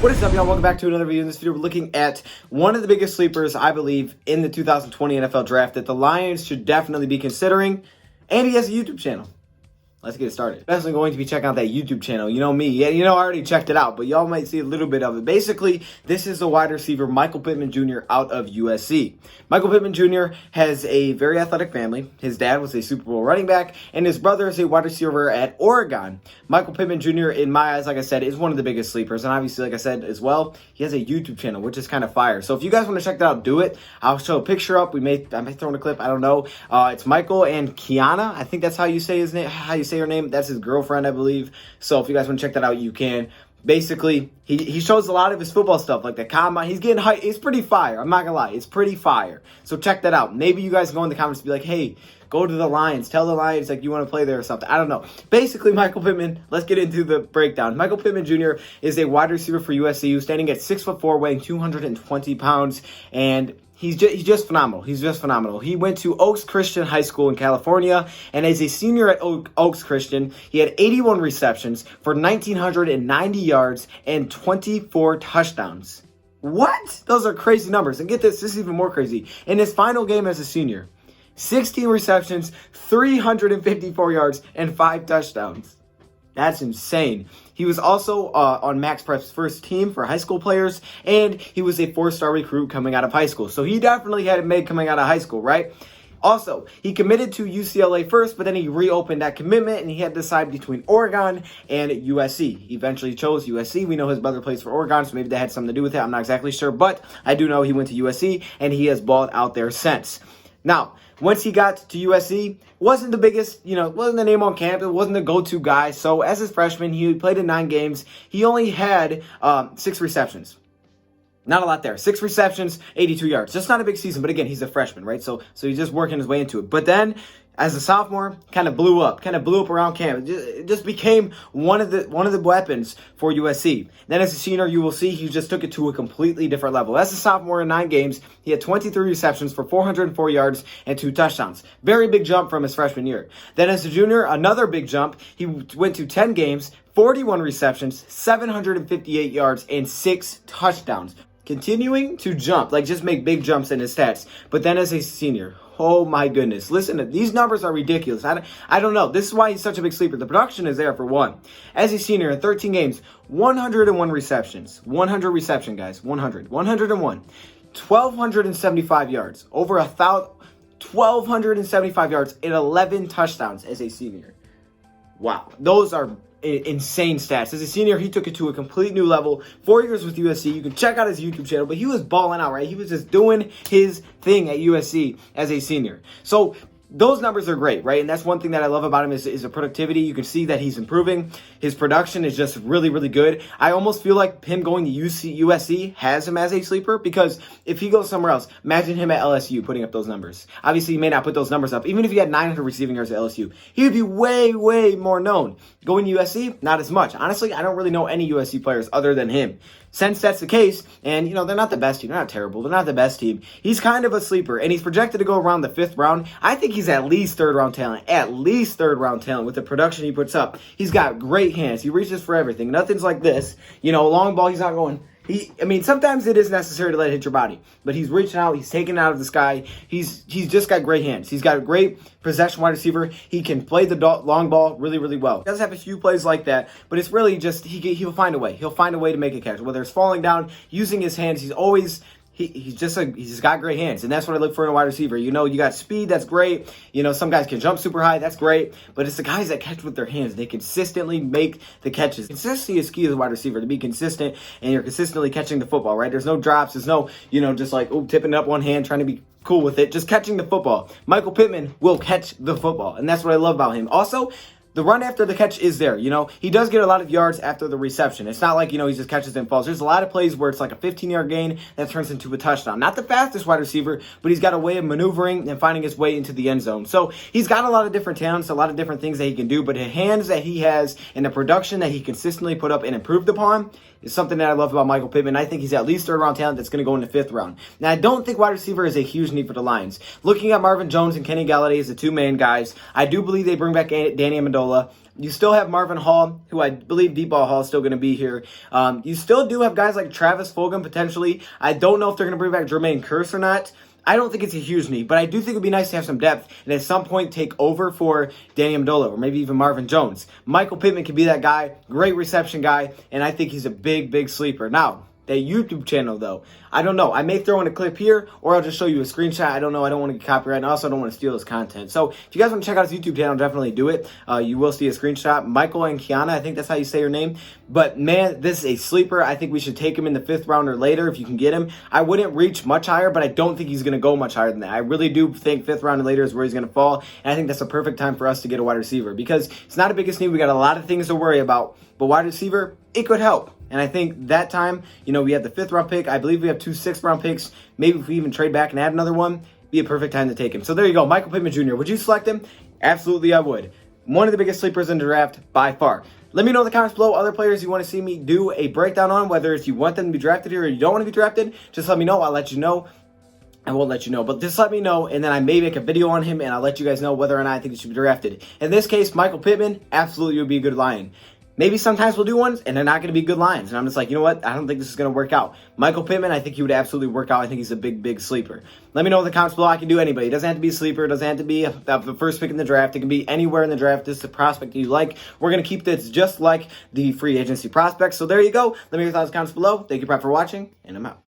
What is up, y'all? Welcome back to another video. In this video, we're looking at one of the biggest sleepers, I believe, in the 2020 NFL Draft that the Lions should definitely be considering, and he has a YouTube channel. Let's get it started. Definitely going to be checking out that YouTube channel. You know me. Yeah, I already checked it out, but y'all might see a little bit of it. Basically, this is the wide receiver Michael Pittman Jr. out of USC. Michael Pittman Jr. has a very athletic family. His dad was a Super Bowl running back, and his brother is a wide receiver at Oregon. Michael Pittman Jr., in my eyes, like I said, is one of the biggest sleepers. And obviously, like I said as well, he has a YouTube channel, which is kind of fire. So if you guys want to check that out, do it. I'll show a picture up. I may throw in a clip. I don't know. It's Michael and Kiana. I think that's how you say his name. How you say her name. That's his girlfriend, I believe. So if you guys want to check that out, you can. Basically, he shows a lot of his football stuff, like the combine. He's getting hype. It's pretty fire. I'm not going to lie. It's pretty fire. So check that out. Maybe you guys go in the comments and be like, hey, go to the Lions. Tell the Lions like you want to play there or something. I don't know. Basically, Michael Pittman, let's get into the breakdown. Michael Pittman Jr. is a wide receiver for USC, standing at 6'4", weighing 220 pounds, and He's just phenomenal. He's just phenomenal. He went to Oaks Christian High School in California, and as a senior at Oaks Christian, he had 81 receptions for 1,990 yards and 24 touchdowns. What? Those are crazy numbers. And get this is even more crazy. In his final game as a senior, 16 receptions, 354 yards, and 5 touchdowns. That's insane. He was also on Max Prep's first team for high school players, and he was a 4-star recruit coming out of high school. So he definitely had it made coming out of high school, right? Also, he committed to UCLA first, but then he reopened that commitment, and he had to decide between Oregon and USC. He eventually chose USC. We know his brother plays for Oregon, so maybe that had something to do with it. I'm not exactly sure, but I do know he went to USC, and he has balled out there since. Now, once he got to USC, wasn't the biggest, wasn't the name on campus, wasn't the go-to guy. So as his freshman, he played in 9 games. He only had 6 receptions. Not a lot there. 6 receptions, 82 yards. Just not a big season, but again, he's a freshman, right? So he's just working his way into it. But then, as a sophomore, kind of blew up around camp. It just became one of the weapons for USC. Then as a senior, you will see he just took it to a completely different level. As a sophomore in 9 games, he had 23 receptions for 404 yards and 2 touchdowns. Very big jump from his freshman year. Then as a junior, another big jump. He went to 10 games, 41 receptions, 758 yards, and 6 touchdowns. Continuing to jump, just make big jumps in his stats. But then as a senior, oh my goodness. Listen, these numbers are ridiculous. I don't know. This is why he's such a big sleeper. The production is there for one. As a senior in 13 games, 101 receptions. 100 reception, guys. 101. 1,275 yards. Over 1,275 yards and 11 touchdowns as a senior. Wow. Those are insane stats. As a senior, he took it to a complete new level. 4 years with USC. You can check out his YouTube channel, but he was balling out, right? He was just doing his thing at USC as a senior. So those numbers are great, right? And that's one thing that I love about him is the productivity. You can see that he's improving. His production is just really, really good. I almost feel like him going to USC has him as a sleeper, because if he goes somewhere else, imagine him at LSU putting up those numbers. Obviously, he may not put those numbers up. Even if he had 900 receiving yards at LSU, he would be way, way more known. Going to USC, not as much. Honestly, I don't really know any USC players other than him. Since that's the case, and, they're not the best team. They're not terrible. They're not the best team. He's kind of a sleeper, and he's projected to go around the 5th round. I think he's at least 3rd-round talent. At least 3rd-round talent with the production he puts up. He's got great hands. He reaches for everything. Nothing's like this. Long ball, he's not going. Sometimes it is necessary to let it hit your body, but he's reaching out, he's taking it out of the sky. He's just got great hands. He's got a great possession wide receiver. He can play the long ball really, really well. He does have a few plays like that, but it's really just he'll find a way. He'll find a way to make a catch, whether it's falling down, using his hands. He's always He's just got great hands, and that's what I look for in a wide receiver. You got speed, that's great. Some guys can jump super high, that's great. But it's the guys that catch with their hands. They consistently make the catches. Consistency is key as a wide receiver, to be consistent, and you're consistently catching the football, right? There's no drops. There's no, just tipping it up one hand, trying to be cool with it. Just catching the football. Michael Pittman will catch the football, and that's what I love about him. Also, the run after the catch is there, He does get a lot of yards after the reception. It's not like, he just catches and falls. There's a lot of plays where it's like a 15-yard gain that turns into a touchdown. Not the fastest wide receiver, but he's got a way of maneuvering and finding his way into the end zone. So he's got a lot of different talents, a lot of different things that he can do, but the hands that he has and the production that he consistently put up and improved upon is something that I love about Michael Pittman. I think he's at least 3rd-round talent that's going to go in the 5th round. Now, I don't think wide receiver is a huge need for the Lions. Looking at Marvin Jones and Kenny Galladay as the 2 main guys, I do believe they bring back Danny Amendola. You still have Marvin Hall, who I believe Deep Ball Hall is still going to be here. You still do have guys like Travis Fulgham potentially. I don't know if they're going to bring back Jermaine Kearse or not. I don't think it's a huge need, but I do think it would be nice to have some depth and at some point take over for Danny Amendola or maybe even Marvin Jones. Michael Pittman could be that guy, great reception guy, and I think he's a big, big sleeper. Now, that YouTube channel, though, I don't know. I may throw in a clip here, or I'll just show you a screenshot. I don't know. I don't want to get copyright, and also I don't want to steal his content. So if you guys want to check out his YouTube channel, definitely do it. You will see a screenshot. Michael and Kiana, I think that's how you say your name. But, man, this is a sleeper. I think we should take him in the 5th round or later if you can get him. I wouldn't reach much higher, but I don't think he's going to go much higher than that. I really do think 5th round or later is where he's going to fall, and I think that's a perfect time for us to get a wide receiver because it's not a biggest need. We got a lot of things to worry about, but wide receiver, it could help. And I think that time, we have the 5th round pick. I believe we have 2 6th round picks. Maybe if we even trade back and add another one, be a perfect time to take him. So there you go, Michael Pittman Jr. Would you select him? Absolutely, I would. One of the biggest sleepers in the draft by far. Let me know in the comments below other players you want to see me do a breakdown on, whether it's you want them to be drafted here or you don't want to be drafted. Just let me know. I'll let you know. I won't let you know, but just let me know, and then I may make a video on him, and I'll let you guys know whether or not I think he should be drafted. In this case, Michael Pittman absolutely would be a good Lion. Maybe sometimes we'll do ones, and they're not going to be good lines. And I'm just like, you know what? I don't think this is going to work out. Michael Pittman, I think he would absolutely work out. I think he's a big, big sleeper. Let me know in the comments below. I can do anybody. It doesn't have to be a sleeper. It doesn't have to be the first pick in the draft. It can be anywhere in the draft. This is the prospect you like. We're going to keep this just like the free agency prospects. So there you go. Let me know your thoughts in the comments below. Thank you, Prep, for watching, and I'm out.